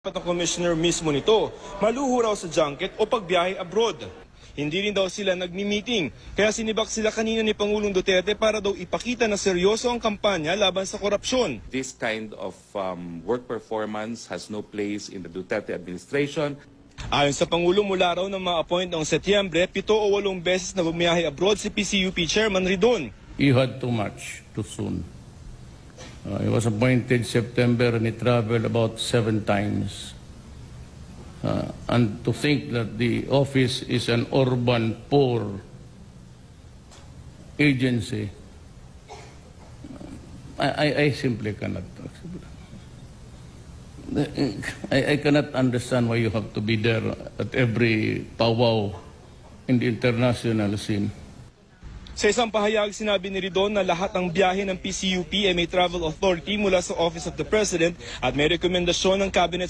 Ang commissioner mismo nito, maluho raw sa junket o pagbiyahe abroad. Hindi rin daw sila nagmi-meeting, kaya sinibak sila kanina ni Pangulong Duterte para daw ipakita na seryoso ang kampanya laban sa korupsyon. This kind of work performance has no place in the Duterte administration. Ayon sa Pangulo, mula raw ng ma-appoint noong Setyembre, 7 o 8 beses na bumiyahe abroad si PCUP Chairman Ridon. You had too much too soon. He was appointed September and he traveled about 7 times. And to think that the office is an urban poor agency, I simply cannot. I cannot understand why you have to be there at every powwow in the international scene. Sa isang pahayag, sinabi ni Ridon na lahat ng biyahe ng PCUP ay may travel authority mula sa Office of the President at may rekomendasyon ng Cabinet